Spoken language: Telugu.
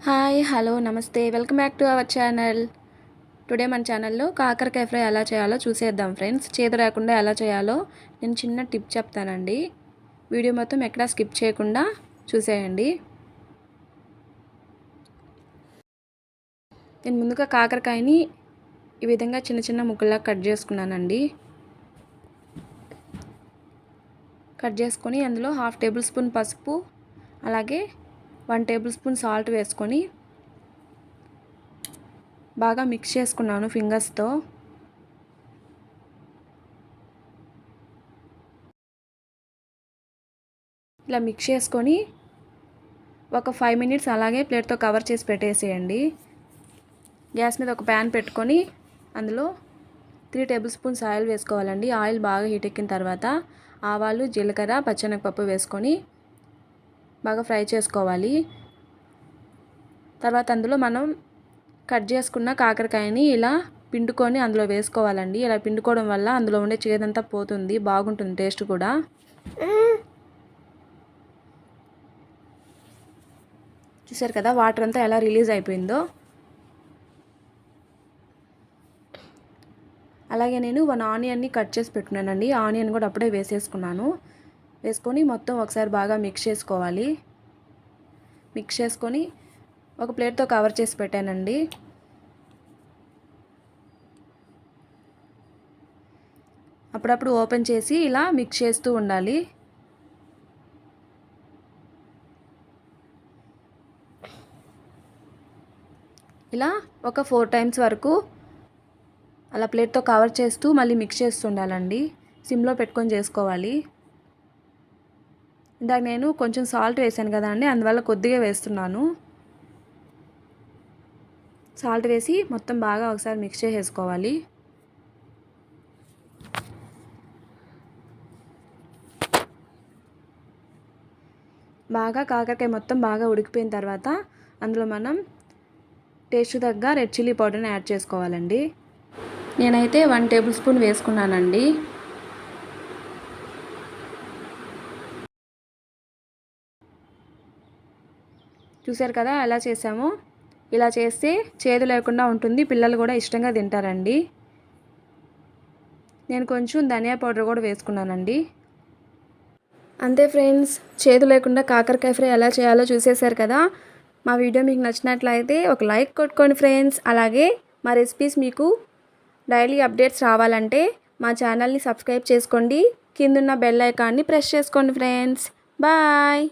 హాయ్ హలో నమస్తే welcome back to our channel. Today మన ఛానల్లో కాకరకాయ ఫ్రై ఎలా చేయాలో చూసేద్దాం ఫ్రెండ్స్. చేదు రాకుండా ఎలా చేయాలో నేను చిన్న టిప్ చెప్తానండి. వీడియో మొత్తం ఎక్కడా స్కిప్ చేయకుండా చూసేయండి. నేను ముందుగా కాకరకాయని ఈ విధంగా చిన్న చిన్న ముక్కల్లా కట్ చేసుకున్నానండి. కట్ చేసుకొని అందులో 1/2 టేబుల్ స్పూన్ పసుపు, అలాగే 1 టేబుల్ స్పూన్ సాల్ట్ వేసుకొని బాగా మిక్స్ చేసుకున్నాను ఫింగర్స్తో. ఇలా మిక్స్ చేసుకొని ఒక 5 మినిట్స్ అలాగే ప్లేట్తో కవర్ చేసి పెట్టేసేయండి. గ్యాస్ మీద ఒక ప్యాన్ పెట్టుకొని అందులో 3 టేబుల్ స్పూన్స్ ఆయిల్ వేసుకోవాలండి. ఆయిల్ బాగా హీట్ ఎక్కిన తర్వాత ఆవాలు, జీలకర్ర, పచ్చెనగపప్పు వేసుకొని బాగా ఫ్రై చేసుకోవాలి. తర్వాత అందులో మనం కట్ చేసుకున్న కాకరకాయని ఇలా పిండుకొని అందులో వేసుకోవాలండి. ఇలా పిండుకోవడం వల్ల అందులో ఉండే చేదంతా పోతుంది, బాగుంటుంది టేస్ట్ కూడా. చూసారు కదా వాటర్ అంతా ఎలా రిలీజ్ అయిపోయిందో. అలాగే నేను 1 ఆనియన్ని కట్ చేసి పెట్టుకున్నానండి. ఆనియన్ కూడా అప్పుడే వేసేసుకున్నాను. వేసుకొని మొత్తం ఒకసారి బాగా మిక్స్ చేసుకోవాలి. మిక్స్ చేసుకొని ఒక ప్లేట్తో కవర్ చేసి పెట్టానండి. అప్పుడప్పుడు ఓపెన్ చేసి ఇలా మిక్స్ చేస్తూ ఉండాలి. ఇలా ఒక 4 టైమ్స్ వరకు అలా ప్లేట్తో కవర్ చేస్తూ మళ్ళీ మిక్స్ చేస్తూ ఉండాలండి. సిమ్లో పెట్టుకొని చేసుకోవాలి. ఇందాక నేను కొంచెం సాల్ట్ వేసాను కదా అండి, అందువల్ల కొద్దిగా వేస్తున్నాను. సాల్ట్ వేసి మొత్తం బాగా ఒకసారి మిక్స్ చేసేసుకోవాలి. బాగా కాకరకాయ మొత్తం బాగా ఉడికిపోయిన తర్వాత అందులో మనం టేస్ట్ తగ్గ రెడ్ చిల్లీ పౌడర్ని యాడ్ చేసుకోవాలండి. నేనైతే 1 టేబుల్ స్పూన్ వేసుకున్నానండి. చూసారు కదా ఎలా చేసామో. ఇలా చేస్తే చేదు లేకుండా ఉంటుంది, పిల్లలు కూడా ఇష్టంగా తింటారండి. నేను కొంచెం ధనియా పౌడర్ కూడా వేసుకున్నానండి. అంతే ఫ్రెండ్స్, చేదు లేకుండా కాకరకాయ ఫ్రై ఎలా చేయాలో చూసేశారు కదా. మా వీడియో మీకు నచ్చినట్లయితే ఒక లైక్ కొట్టుకోండి ఫ్రెండ్స్. అలాగే మా రెసిపీస్ మీకు డైలీ అప్డేట్స్ రావాలంటే మా ఛానల్ని సబ్స్క్రైబ్ చేసుకోండి. కిందున్న బెల్ ఐకాన్ని ప్రెస్ చేసుకోండి ఫ్రెండ్స్. బాయ్.